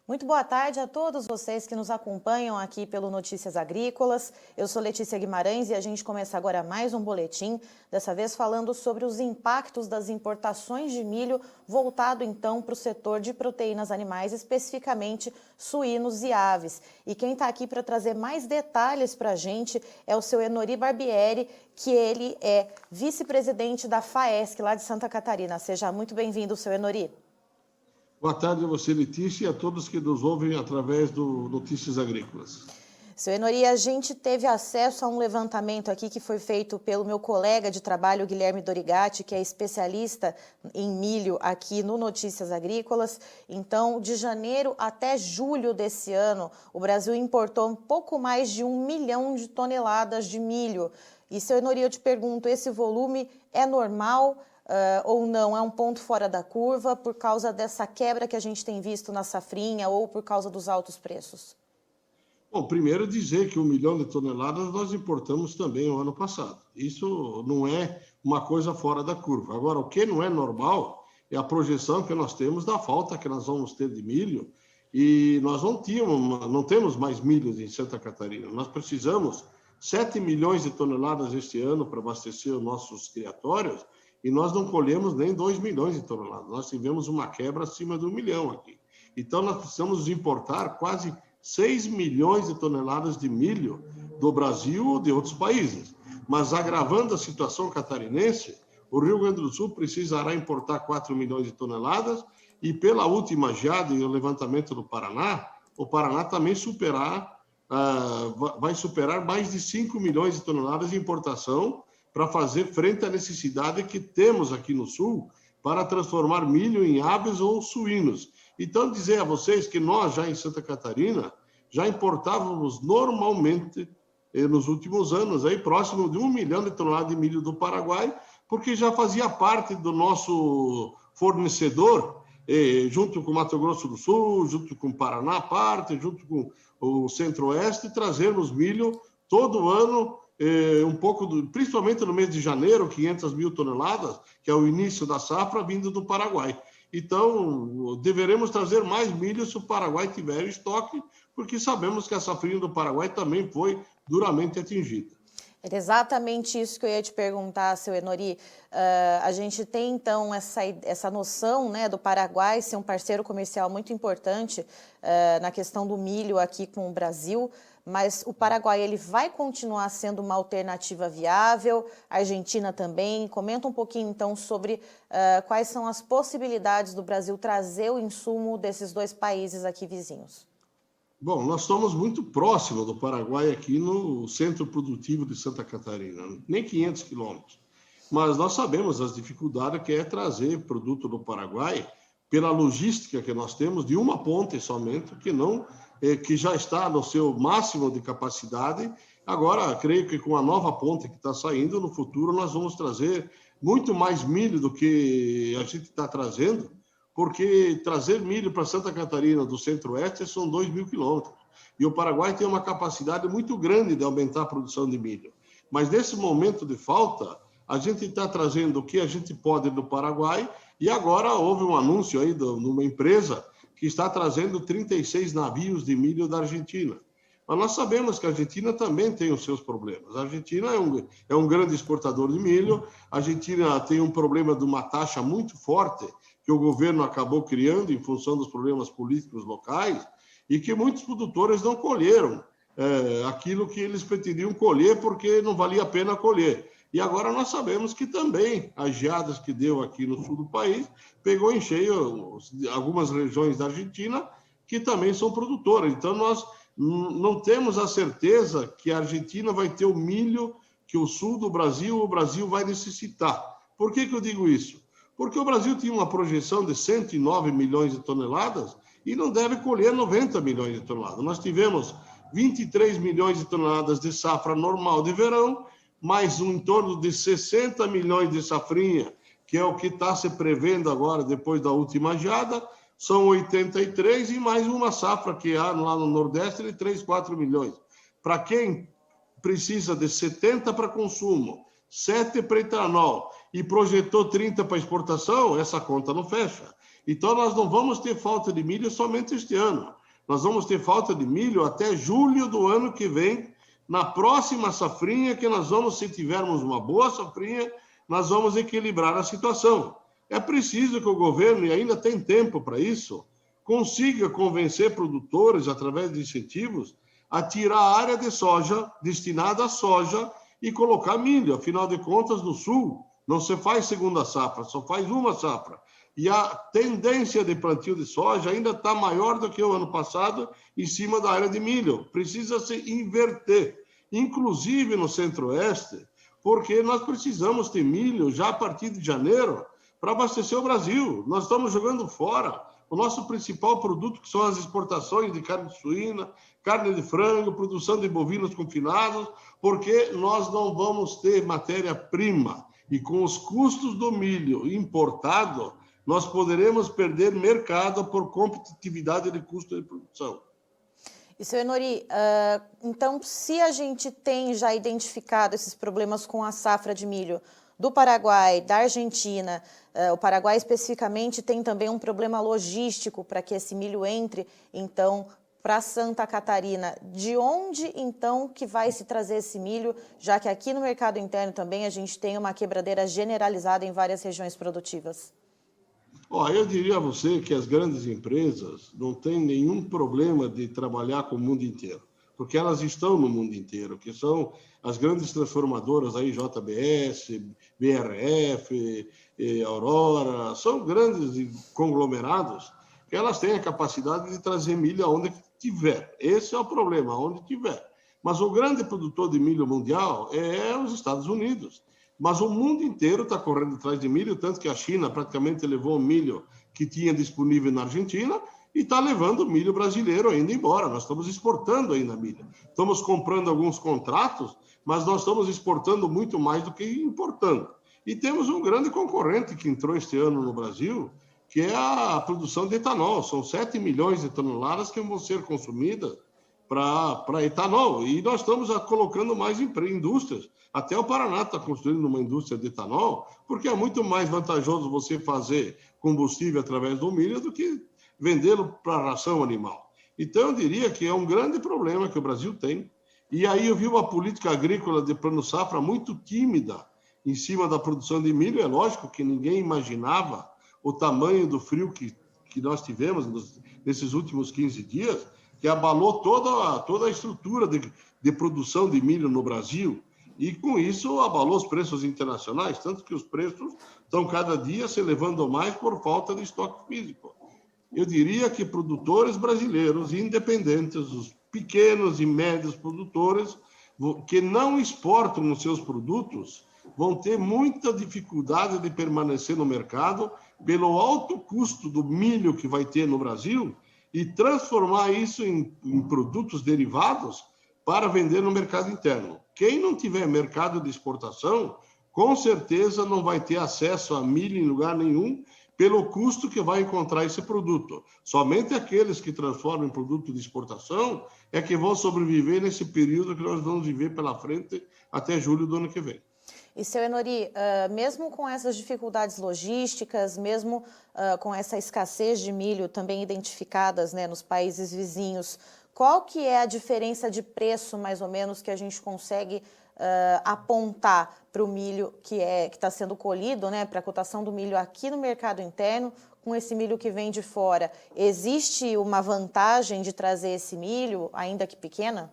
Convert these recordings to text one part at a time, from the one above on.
Muito boa tarde a todos vocês que nos acompanham aqui pelo Notícias Agrícolas. Eu sou Letícia Guimarães e a gente começa agora mais um boletim, dessa vez falando sobre os impactos das importações de milho, voltado então para o setor de proteínas animais, especificamente suínos e aves. E quem está aqui para trazer mais detalhes para a gente é o seu Enori Barbieri, que ele é vice-presidente da FAESC lá de Santa Catarina. Seja muito bem-vindo, seu Enori. Boa tarde a você, Letícia, e a todos que nos ouvem através do Notícias Agrícolas. Seu Enori, a gente teve acesso a um levantamento aqui que foi feito pelo meu colega de trabalho, Guilherme Dorigatti, que é especialista em milho aqui no Notícias Agrícolas. Então, de janeiro até julho desse ano, o Brasil importou um pouco mais de 1 milhão de toneladas de milho. E, seu Enori, eu te pergunto, esse volume é normal ou não? É um ponto fora da curva por causa dessa quebra que a gente tem visto na safrinha ou por causa dos altos preços? Bom, primeiro dizer que 1 milhão de toneladas nós importamos também o ano passado. Isso não é uma coisa fora da curva. Agora, o que não é normal é a projeção que nós temos da falta que nós vamos ter de milho, e nós não temos mais milho em Santa Catarina. Nós precisamos 7 milhões de toneladas este ano para abastecer os nossos criatórios, e nós não colhemos nem 2 milhões de toneladas. Nós tivemos uma quebra acima de 1 milhão aqui. Então, nós precisamos importar quase 6 milhões de toneladas de milho do Brasil ou de outros países. Mas, agravando a situação catarinense, o Rio Grande do Sul precisará importar 4 milhões de toneladas, e pela última geada e o levantamento do Paraná, o Paraná também vai superar mais de 5 milhões de toneladas de importação para fazer frente à necessidade que temos aqui no Sul para transformar milho em aves ou suínos. Então, dizer a vocês que nós, já em Santa Catarina, já importávamos normalmente, nos últimos anos, aí, próximo de 1 milhão de toneladas de milho do Paraguai, porque já fazia parte do nosso fornecedor, junto com o Mato Grosso do Sul, junto com o Paraná, junto com o Centro-Oeste, trazermos milho todo ano, principalmente no mês de janeiro, 500 mil toneladas, que é o início da safra, vindo do Paraguai. Então, deveremos trazer mais milho se o Paraguai tiver estoque, porque sabemos que a safrinha do Paraguai também foi duramente atingida. Era exatamente isso que eu ia te perguntar, seu Enori. A gente tem, então, essa noção, né, do Paraguai ser um parceiro comercial muito importante na questão do milho aqui com o Brasil, mas o Paraguai ele vai continuar sendo uma alternativa viável, a Argentina também. Comenta um pouquinho, então, sobre quais são as possibilidades do Brasil trazer o insumo desses dois países aqui vizinhos. Bom, nós estamos muito próximos do Paraguai aqui no Centro Produtivo de Santa Catarina, nem 500 quilômetros. Mas nós sabemos as dificuldades que é trazer produto do Paraguai pela logística que nós temos de uma ponte somente, que já está no seu máximo de capacidade. Agora, creio que com a nova ponte que está saindo, no futuro nós vamos trazer muito mais milho do que a gente está trazendo, porque trazer milho para Santa Catarina do Centro-Oeste são 2.000 quilômetros. E o Paraguai tem uma capacidade muito grande de aumentar a produção de milho. Mas nesse momento de falta, a gente está trazendo o que a gente pode do Paraguai, e agora houve um anúncio aí de uma empresa que está trazendo 36 navios de milho da Argentina. Mas nós sabemos que a Argentina também tem os seus problemas. A Argentina é um grande exportador de milho, a Argentina tem um problema de uma taxa muito forte que o governo acabou criando em função dos problemas políticos locais, e que muitos produtores não colheram aquilo que eles pretendiam colher porque não valia a pena colher. E agora nós sabemos que também as geadas que deu aqui no sul do país pegou em cheio algumas regiões da Argentina que também são produtoras. Então nós não temos a certeza que a Argentina vai ter o milho que o sul do Brasil, o Brasil vai necessitar. Por que eu digo isso? Porque o Brasil tinha uma projeção de 109 milhões de toneladas e não deve colher 90 milhões de toneladas. Nós tivemos 23 milhões de toneladas de safra normal de verão, mais em torno de 60 milhões de safrinha, que é o que está se prevendo agora, depois da última geada, são 83, e mais uma safra que há lá no Nordeste de 3, 4 milhões. Para quem precisa de 70 para consumo, 7 para etanol e projetou 30 para exportação, essa conta não fecha. Então, nós não vamos ter falta de milho somente este ano. Nós vamos ter falta de milho até julho do ano que vem, na próxima safrinha, que nós vamos, se tivermos uma boa safrinha, nós vamos equilibrar a situação. É preciso que o governo, e ainda tem tempo para isso, consiga convencer produtores, através de incentivos, a tirar a área de soja destinada à soja e colocar milho. Afinal de contas, no Sul, não se faz segunda safra, só faz uma safra. E a tendência de plantio de soja ainda está maior do que o ano passado em cima da área de milho. Precisa se inverter, inclusive no Centro-Oeste, porque nós precisamos ter milho já a partir de janeiro para abastecer o Brasil. Nós estamos jogando fora o nosso principal produto, que são as exportações de carne suína, carne de frango, produção de bovinos confinados, porque nós não vamos ter matéria-prima. E com os custos do milho importado, nós poderemos perder mercado por competitividade de custo de produção. E, senhor Enori, então, se a gente tem já identificado esses problemas com a safra de milho do Paraguai, da Argentina, o Paraguai especificamente tem também um problema logístico para que esse milho entre, então, para Santa Catarina. De onde, então, que vai se trazer esse milho, já que aqui no mercado interno também a gente tem uma quebradeira generalizada em várias regiões produtivas? Eu diria a você que as grandes empresas não têm nenhum problema de trabalhar com o mundo inteiro, porque elas estão no mundo inteiro, que são as grandes transformadoras aí, JBS, BRF, Aurora, são grandes conglomerados que elas têm a capacidade de trazer milho aonde tiver. Esse é o problema, aonde tiver. Mas o grande produtor de milho mundial é os Estados Unidos. Mas o mundo inteiro está correndo atrás de milho, tanto que a China praticamente levou o milho que tinha disponível na Argentina e está levando o milho brasileiro ainda embora. Nós estamos exportando ainda milho. Estamos comprando alguns contratos, mas nós estamos exportando muito mais do que importando. E temos um grande concorrente que entrou este ano no Brasil, que é a produção de etanol. São 7 milhões de toneladas que vão ser consumidas para etanol. E nós estamos colocando mais indústrias. Até o Paraná está construindo uma indústria de etanol, porque é muito mais vantajoso você fazer combustível através do milho do que vendê-lo para ração animal. Então, eu diria que é um grande problema que o Brasil tem. E aí eu vi uma política agrícola de plano safra muito tímida em cima da produção de milho. É lógico que ninguém imaginava o tamanho do frio que nós tivemos nesses últimos 15 dias, que abalou toda a estrutura de produção de milho no Brasil. E, com isso, abalou os preços internacionais, tanto que os preços estão cada dia se elevando mais por falta de estoque físico. Eu diria que produtores brasileiros independentes, os pequenos e médios produtores, que não exportam os seus produtos, vão ter muita dificuldade de permanecer no mercado pelo alto custo do milho que vai ter no Brasil e transformar isso em produtos derivados para vender no mercado interno. Quem não tiver mercado de exportação, com certeza não vai ter acesso a milho em lugar nenhum pelo custo que vai encontrar esse produto. Somente aqueles que transformam em produto de exportação é que vão sobreviver nesse período que nós vamos viver pela frente até julho do ano que vem. E, seu Enori, mesmo com essas dificuldades logísticas, mesmo com essa escassez de milho também identificadas, né, nos países vizinhos, qual que é a diferença de preço, mais ou menos, que a gente consegue apontar para o milho que está sendo colhido, né, para a cotação do milho aqui no mercado interno, com esse milho que vem de fora? Existe uma vantagem de trazer esse milho, ainda que pequena?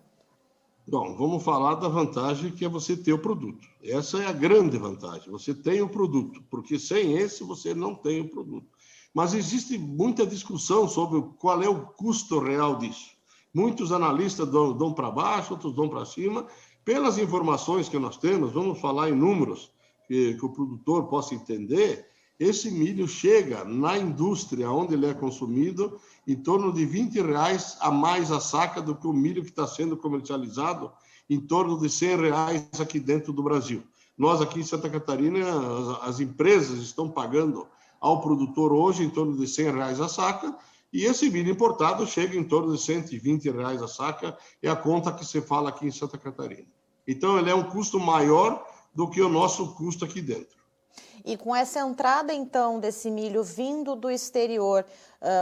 Bom, vamos falar da vantagem que é você ter o produto. Essa é a grande vantagem. Você tem o produto, porque sem esse você não tem o produto. Mas existe muita discussão sobre qual é o custo real disso. Muitos analistas dão para baixo, outros dão para cima. Pelas informações que nós temos, vamos falar em números que o produtor possa entender, esse milho chega na indústria onde ele é consumido em torno de R$20 a mais a saca do que o milho que está sendo comercializado, em torno de R$100 aqui dentro do Brasil. Nós aqui em Santa Catarina, as empresas estão pagando ao produtor hoje em torno de R$100 a saca, e esse milho importado chega em torno de R$120 a saca, é a conta que se fala aqui em Santa Catarina. Então, ele é um custo maior do que o nosso custo aqui dentro. E com essa entrada, então, desse milho vindo do exterior,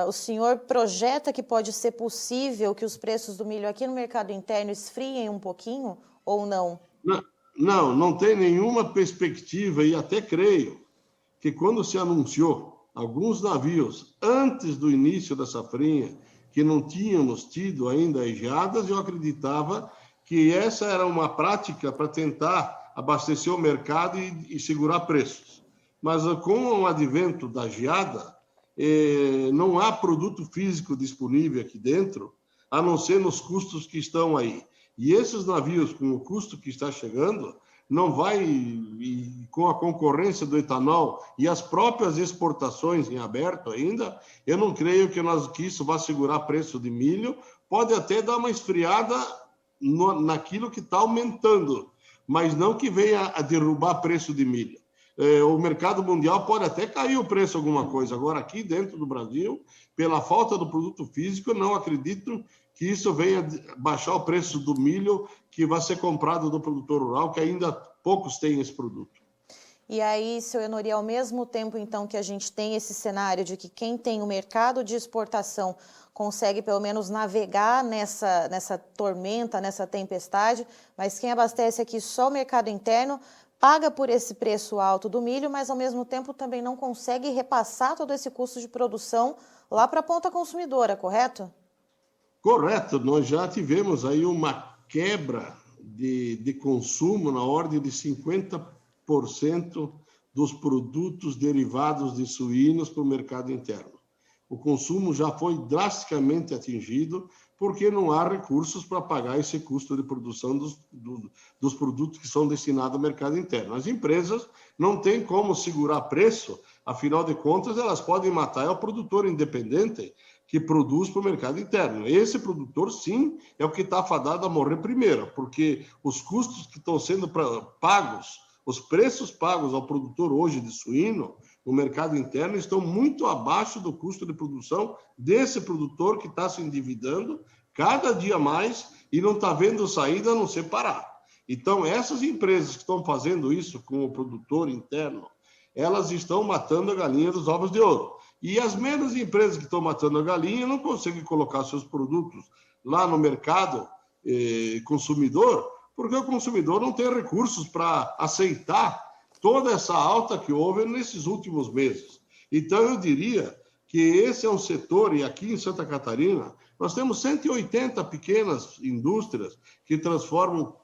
o senhor projeta que pode ser possível que os preços do milho aqui no mercado interno esfriem um pouquinho ou não? Não tem nenhuma perspectiva, e até creio que quando se anunciou alguns navios antes do início da safrinha, que não tínhamos tido ainda as geadas, eu acreditava que essa era uma prática para tentar abastecer o mercado e segurar preços. Mas com o advento da geada, não há produto físico disponível aqui dentro, a não ser nos custos que estão aí. E esses navios, com o custo que está chegando, não vai, e com a concorrência do etanol e as próprias exportações em aberto ainda, eu não creio que isso vá segurar preço de milho. Pode até dar uma esfriada naquilo que está aumentando, mas não que venha a derrubar preço de milho. O mercado mundial pode até cair o preço alguma coisa. Agora, aqui dentro do Brasil, pela falta do produto físico, eu não acredito que isso venha baixar o preço do milho que vai ser comprado do produtor rural, que ainda poucos têm esse produto. E aí, seu Henori, ao mesmo tempo, então, que a gente tem esse cenário de que quem tem o mercado de exportação consegue, pelo menos, navegar nessa tormenta, nessa tempestade, mas quem abastece aqui só o mercado interno paga por esse preço alto do milho, mas, ao mesmo tempo, também não consegue repassar todo esse custo de produção lá para a ponta consumidora, correto? Correto, nós já tivemos aí uma quebra de consumo na ordem de 50% dos produtos derivados de suínos para o mercado interno. O consumo já foi drasticamente atingido porque não há recursos para pagar esse custo de produção dos produtos que são destinados ao mercado interno. As empresas não têm como segurar preço, afinal de contas, elas podem matar o produtor independente que produz para o mercado interno. Esse produtor, sim, é o que está fadado a morrer primeiro, porque os custos que estão sendo pagos, os preços pagos ao produtor hoje de suíno no mercado interno estão muito abaixo do custo de produção desse produtor que está se endividando cada dia mais e não está vendo saída a não ser parar. Então, essas empresas que estão fazendo isso com o produtor interno, elas estão matando a galinha dos ovos de ouro. E as menos empresas que estão matando a galinha não conseguem colocar seus produtos lá no mercado consumidor, porque o consumidor não tem recursos para aceitar toda essa alta que houve nesses últimos meses. Então, eu diria que esse é um setor, e aqui em Santa Catarina, nós temos 180 pequenas indústrias que transformam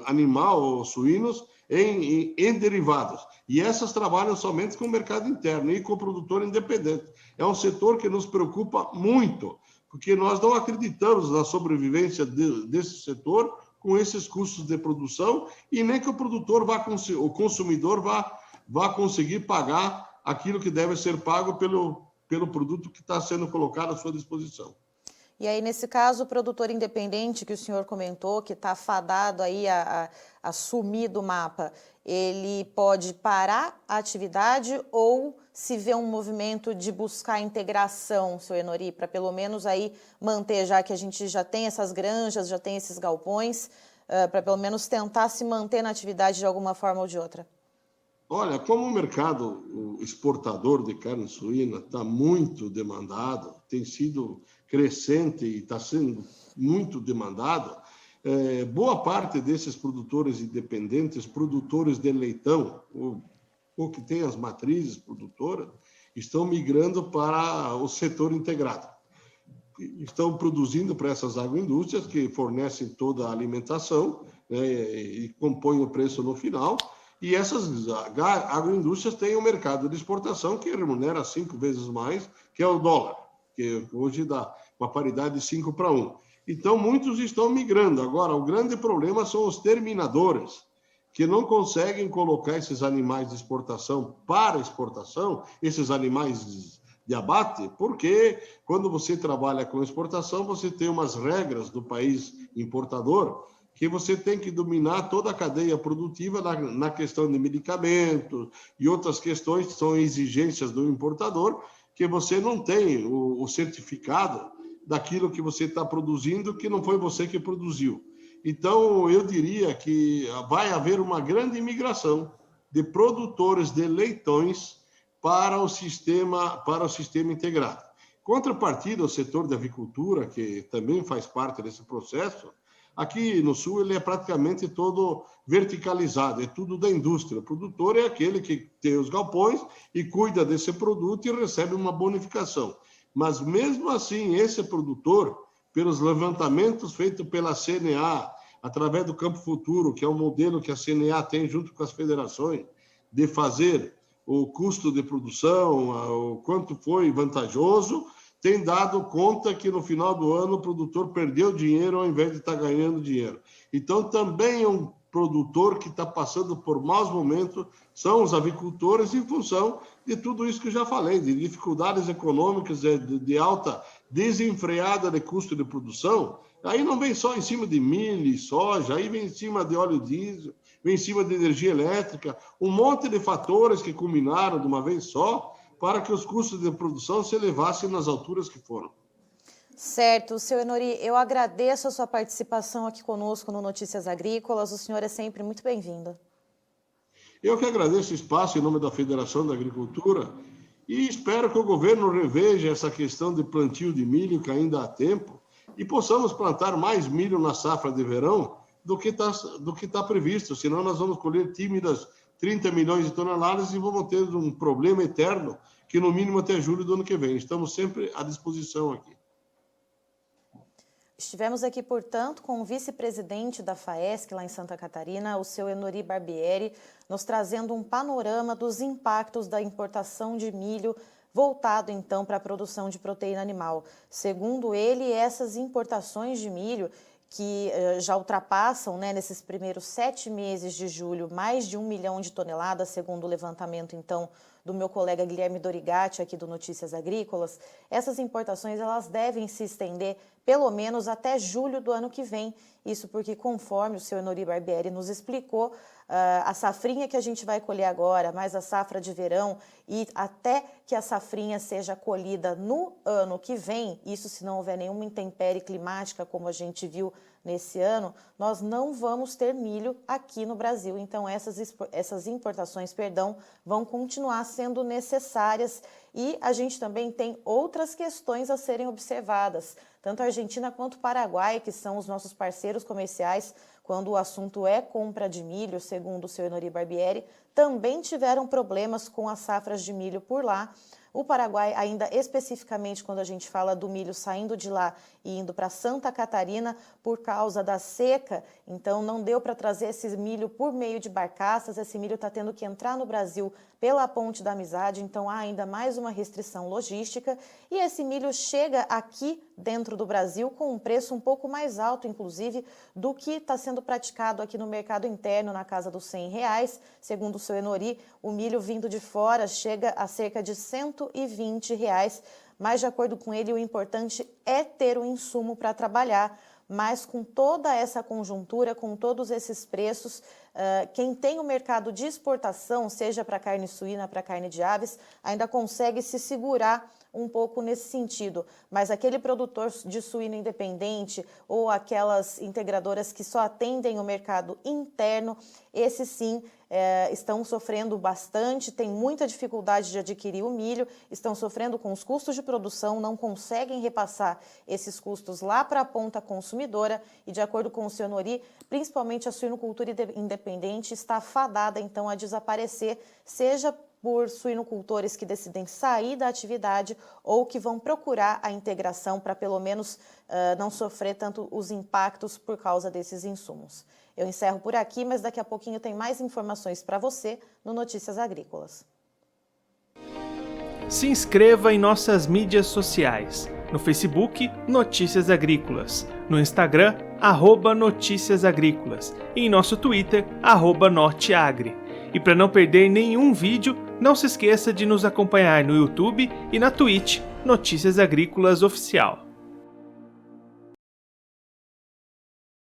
animal ou suínos em derivados. E essas trabalham somente com o mercado interno e com o produtor independente. É um setor que nos preocupa muito, porque nós não acreditamos na sobrevivência desse setor com esses custos de produção e nem que o produtor o consumidor vá conseguir pagar aquilo que deve ser pago pelo produto que está sendo colocado à sua disposição. E aí, nesse caso, o produtor independente que o senhor comentou, que está fadado aí a sumir do mapa, ele pode parar a atividade ou se vê um movimento de buscar integração, seu Henori, para pelo menos aí manter, já que a gente já tem essas granjas, já tem esses galpões, para pelo menos tentar se manter na atividade de alguma forma ou de outra? Olha, como o mercado exportador de carne suína está muito demandado, tem sido crescente e está sendo muito demandado, boa parte desses produtores independentes, produtores de leitão, ou que tem as matrizes produtoras, estão migrando para o setor integrado. Estão produzindo para essas agroindústrias que fornecem toda a alimentação, né, e compõem o preço no final. E essas agroindústrias têm um mercado de exportação que remunera 5 vezes mais, que é o dólar, que hoje dá uma paridade de 5 para 1. Então, muitos estão migrando. Agora, o grande problema são os terminadores, que não conseguem colocar esses animais de exportação para exportação, esses animais de abate, porque quando você trabalha com exportação, você tem umas regras do país importador que você tem que dominar toda a cadeia produtiva na questão de medicamentos e outras questões que são exigências do importador, que você não tem o certificado daquilo que você está produzindo, que não foi você que produziu. Então, eu diria que vai haver uma grande imigração de produtores de leitões para o sistema integrado. Contrapartida, o setor da avicultura, que também faz parte desse processo, aqui no Sul ele é praticamente todo verticalizado, é tudo da indústria. O produtor é aquele que tem os galpões e cuida desse produto e recebe uma bonificação. Mas mesmo assim, esse produtor, pelos levantamentos feitos pela CNA, através do Campo Futuro, que é um modelo que a CNA tem junto com as federações, de fazer o custo de produção, o quanto foi vantajoso, tem dado conta que no final do ano o produtor perdeu dinheiro ao invés de estar ganhando dinheiro. Então, também é um produtor que está passando por maus momentos, são os avicultores, em função de tudo isso que eu já falei, de dificuldades econômicas, de alta desenfreada de custo de produção. Aí não vem só em cima de milho e soja, aí vem em cima de óleo diesel, vem em cima de energia elétrica, um monte de fatores que culminaram de uma vez só para que os custos de produção se elevassem nas alturas que foram. Certo, seu Enori, eu agradeço a sua participação aqui conosco no Notícias Agrícolas, o senhor é sempre muito bem-vindo. Eu que agradeço o espaço em nome da Federação da Agricultura e espero que o governo reveja essa questão de plantio de milho, que ainda há tempo, e possamos plantar mais milho na safra de verão do que está previsto, senão nós vamos colher tímidas 30 milhões de toneladas e vamos ter um problema eterno, que no mínimo até julho do ano que vem. Estamos sempre à disposição aqui. Estivemos aqui, portanto, com o vice-presidente da FAESC, lá em Santa Catarina, o seu Enori Barbieri, nos trazendo um panorama dos impactos da importação de milho voltado, então, para a produção de proteína animal. Segundo ele, essas importações de milho, que já ultrapassam, nesses primeiros 7 meses de julho, mais de 1 milhão de toneladas, segundo o levantamento, então, do meu colega Guilherme Dorigatti, aqui do Notícias Agrícolas, essas importações elas devem se estender pelo menos até julho do ano que vem. Isso porque, conforme o seu Enori Barbieri nos explicou, a safrinha que a gente vai colher agora, mais a safra de verão, e até que a safrinha seja colhida no ano que vem, isso se não houver nenhuma intempérie climática, como a gente viu nesse ano, nós não vamos ter milho aqui no Brasil. Então, essas importações, vão continuar sendo necessárias. E a gente também tem outras questões a serem observadas. Tanto a Argentina quanto o Paraguai, que são os nossos parceiros comerciais, quando o assunto é compra de milho, segundo o seu Enori Barbieri, também tiveram problemas com as safras de milho por lá. O Paraguai, ainda especificamente quando a gente fala do milho saindo de lá e indo para Santa Catarina por causa da seca, então não deu para trazer esse milho por meio de barcaças, esse milho está tendo que entrar no Brasil pela Ponte da Amizade, então há ainda mais uma restrição logística e esse milho chega aqui dentro do Brasil com um preço um pouco mais alto, inclusive, do que está sendo praticado aqui no mercado interno, na casa dos R$100. Segundo o seu Enori, o milho vindo de fora chega a cerca de R$120, mas de acordo com ele, o importante é ter o insumo para trabalhar. Mas com toda essa conjuntura, com todos esses preços, quem tem o mercado de exportação, seja para carne suína, para carne de aves, ainda consegue se segurar um pouco nesse sentido. Mas aquele produtor de suíno independente ou aquelas integradoras que só atendem o mercado interno, esses sim estão sofrendo bastante, têm muita dificuldade de adquirir o milho, estão sofrendo com os custos de produção, não conseguem repassar esses custos lá para a ponta consumidora e, de acordo com o seu Enori, principalmente a suinocultura independente está fadada, então, a desaparecer, seja por suinocultores que decidem sair da atividade ou que vão procurar a integração para, pelo menos, não sofrer tanto os impactos por causa desses insumos. Eu encerro por aqui, mas daqui a pouquinho tem mais informações para você no Notícias Agrícolas. Se inscreva em nossas mídias sociais. No Facebook, Notícias Agrícolas. No Instagram, @Notícias Agrícolas. E em nosso Twitter, @Norteagri. E para não perder nenhum vídeo, não se esqueça de nos acompanhar no YouTube e na Twitch, Notícias Agrícolas Oficial.